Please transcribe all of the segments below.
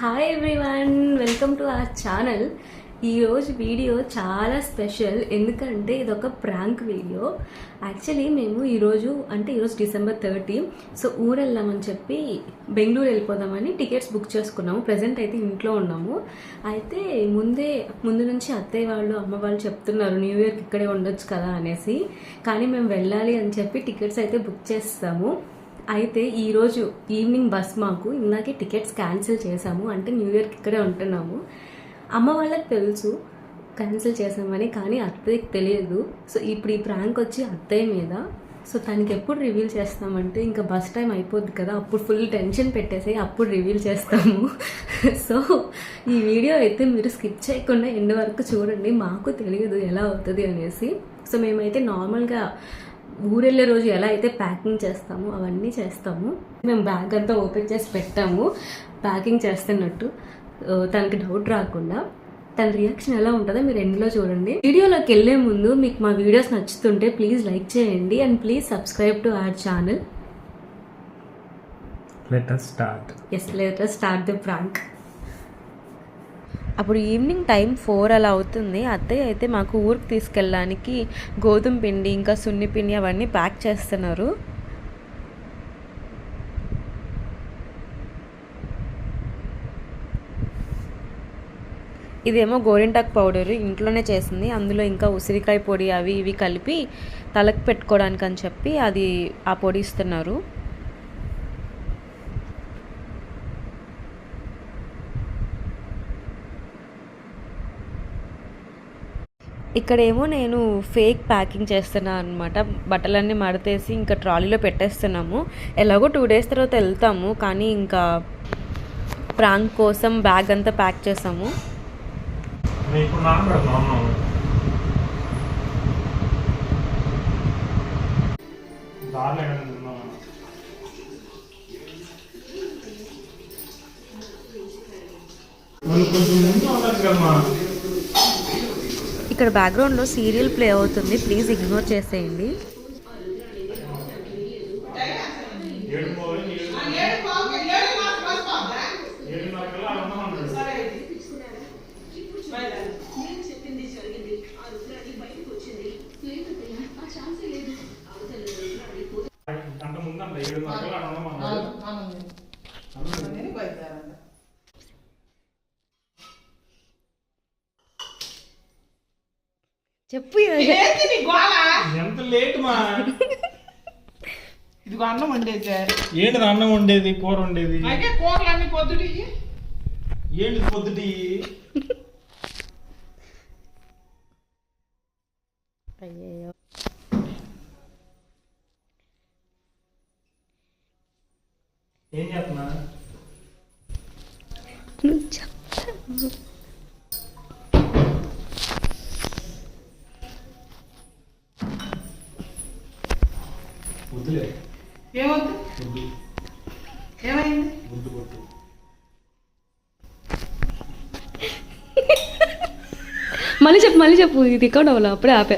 Hi everyone, welcome to our channel. ఈరోజు video చాలా special ఎందుకంటే ఇదొక ప్రాంక్ వీడియో. యాక్చువల్లీ మేము ఈరోజు డిసెంబర్ 30, సో ఊరు వెళ్దామని చెప్పి బెంగళూరు వెళ్ళిపోదామని టికెట్స్ బుక్ చేసుకున్నాము. ప్రజెంట్ అయితే ఇంట్లో ఉన్నాము. అయితే ముందు నుంచి అత్తయ్య వాళ్ళు అమ్మ వాళ్ళు చెప్తున్నారు న్యూ ఇయర్కి ఇక్కడే ఉండొచ్చు కదా అనేసి, కానీ మేము వెళ్ళాలి అని చెప్పి టికెట్స్ అయితే బుక్ చేస్తాము. అయితే ఈరోజు ఈవినింగ్ బస్ మాకు ఇందాకే టికెట్స్ క్యాన్సిల్ చేసాము. అంటే న్యూ ఇయర్కి ఇక్కడే ఉంటున్నాము. అమ్మ వాళ్ళకి తెలుసు క్యాన్సిల్ చేసామని, కానీ అత్తయ్యకి తెలియదు. సో ఇప్పుడు ఈ ప్రాంక్ వచ్చి అత్తయ్య మీద. సో తనకి ఎప్పుడు రివీల్ చేస్తామంటే ఇంకా బస్ టైం అయిపోద్ది కదా, అప్పుడు ఫుల్ టెన్షన్ పెట్టేసి అప్పుడు రివీల్ చేస్తాము. సో ఈ వీడియో అయితే మీరు స్కిప్ చేయకుండా ఎండ్ వరకు చూడండి. మాకు తెలియదు ఎలా అవుతుంది అనేసి. సో మేమైతే నార్మల్గా ఊరెళ్ళే రోజు ఎలా అయితే ప్యాకింగ్ చేస్తామో అవన్నీ చేస్తాము. మేము బ్యాగ్ అంతా ఓపెన్ చేసి పెట్టాము ప్యాకింగ్ చేస్తున్నట్టు, తనకి డౌట్ రాకుండా. తన రియాక్షన్ ఎలా ఉంటుందో మీరు ఎండ్లో చూడండి. వీడియోలోకి వెళ్ళే ముందు మీకు మా వీడియోస్ నచ్చుతుంటే ప్లీజ్ లైక్ చేయండి and please subscribe to our channel. Let us start the prank. అప్పుడు ఈవినింగ్ టైం 4 అలా అవుతుంది. అత్తయ్య అయితే మాకు ఊరికి తీసుకెళ్ళడానికి గోధుమ పిండి ఇంకా సున్ని పిండి అవన్నీ ప్యాక్ చేస్తున్నారు. ఇదేమో గోరింటాకు పౌడర్ ఇంట్లోనే చేసింది. అందులో ఇంకా ఉసిరికాయ పొడి అవి ఇవి కలిపి తలకు పెట్టుకోవడానికి అని చెప్పి అది ఆ పొడి ఇస్తున్నారు. ఇక్కడేమో నేను ఫేక్ ప్యాకింగ్ చేస్తున్నాను అనమాట. బట్టలన్నీ మడతేసి ఇంకా ట్రాలీలో పెట్టేస్తున్నాము. ఎలాగో 2 days తర్వాత వెళ్తాము, కానీ ఇంకా ప్రాంక్ కోసం బ్యాగ్ అంతా ప్యాక్ చేసాము. ఇక్కడ బ్యాక్గ్రౌండ్లో సీరియల్ ప్లే అవుతుంది, ప్లీజ్ ఇగ్నోర్ చేసేయండి. చెప్పు ఎంత లేట్ మా ఇదిగో అన్నం వండేది. ఏంటిది అన్నం వండేది, కూర వండేది? అయితే కూరలు అన్ని పొద్దుటి ఏంటి పొద్దుటి? అయ్యో ఏం చేస్తున్నా? వద్దులే. ఏమవుతుంది? వద్దు. ఏమైంది? వద్దు వద్దు. మళ్ళీ చెప్పు ఇది రికార్డ్ అవ్వాలి, అప్పుడే ఆపే.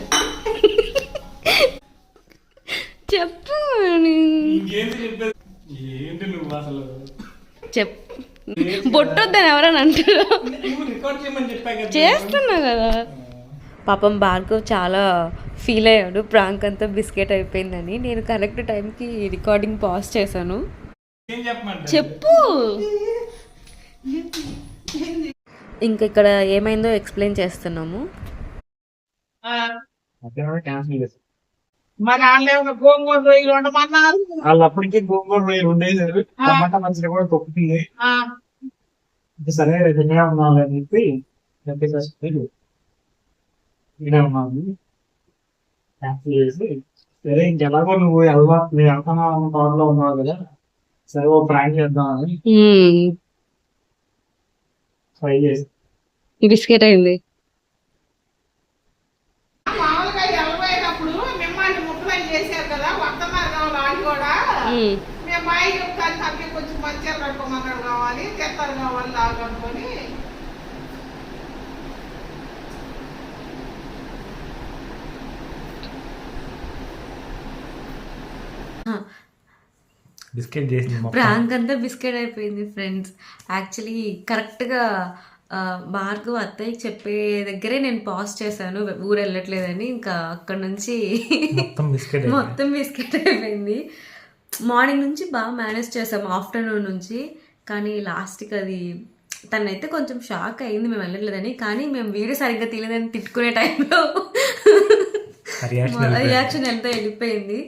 చెప్పు. ఇంకేంటి చెప్పేది? ఏంటి నువ్వు అసలు? చెప్పు. బొట్టొద్దని ఎవరని అంటారు. రికార్డ్ చేయమని చెప్పా కదా. చేస్తున్నా కదా. పాపం భార్గవ్ చాలా ఫీల్ అయ్యాడు, ప్రాంక్ అంతా బిస్కెట్ అయిపోయిందని. నేను కరెక్ట్ టైంకి రికార్డింగ్ పాజ్ చేశాను. ఏం చెప్పమంటారు? చెప్పు. ఇంకా ఇక్కడ ఏమైందో ఎక్స్ప్లెయిన్ చేస్తున్నాము. మరి వాళ్ళు గోంగూర రొయ్యలు ఉండమన్నారు. వాళ్ళు అప్పటికే గోంగూర రొయ్యలు ఉండేది, టమాటా మంచిగా కూడా తొక్కుతుంది. సరే తినే ఉన్నాను అని చెప్పి తినే ఉన్నాను. సరే ఇంకెలాగో నువ్వు వెళ్తాను తోటలో ఉన్నావు కదా, సరే ఓ ప్రాంక్ చేద్దామని ట్రై చేసి బిస్కెట్ అయింది. మామూలుగా వెళ్ళబోయేటప్పుడు మిమ్మల్ని ముక్కలు చేశారు కదా, వస్తున్నారు కావాలి వాళ్ళు కూడా. మేము బాయ్ చెప్తాను, తప్పి కొంచెం మంచిగా కట్టుకోమన్నాడు కావాలి, చెత్తలు కావాలి లాగనుకొని. బిస్కెట్ చేసింది మొత్తం. ప్రాంక్ అంతా బిస్కెట్ అయిపోయింది ఫ్రెండ్స్. యాక్చువల్లీ కరెక్ట్గా భార్గవ్ అత్తయ్యకి చెప్పే దగ్గరే నేను పాజ్ చేశాను ఊరు వెళ్ళట్లేదని. ఇంకా అక్కడ నుంచి మొత్తం బిస్కెట్ మొత్తం బిస్కెట్ అయిపోయింది. మార్నింగ్ నుంచి బాగా మేనేజ్ చేసాము ఆఫ్టర్నూన్ నుంచి, కానీ లాస్ట్కి అది తనైతే కొంచెం షాక్ అయింది మేము వెళ్ళట్లేదని. కానీ మేము వీడియో సరిగ్గా తీయలేదని తిట్టుకునే టైంలో రియాక్షన్ ఎంత వెళ్ళిపోయింది.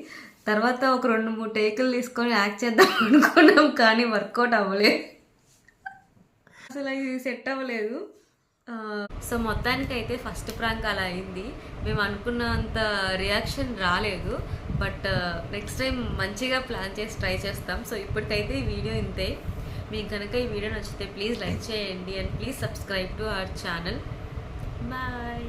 తర్వాత ఒక 2-3 టేకులు తీసుకొని యాక్ట్ చేద్దాం అనుకున్నాం, కానీ వర్కౌట్ అవ్వలేదు, అసలు ఇది సెట్ అవ్వలేదు. సో మొత్తానికి అయితే ఫస్ట్ ప్రాంక్ అలా అయింది. మేము అనుకున్నంత రియాక్షన్ రాలేదు, బట్ నెక్స్ట్ టైం మంచిగా ప్లాన్ చేసి ట్రై చేస్తాం. సో ఇప్పటికైతే ఈ వీడియో ఇంతే. మీకు కనుక ఈ వీడియో నచ్చితే ప్లీజ్ లైక్ చేయండి and please subscribe to our channel. Bye.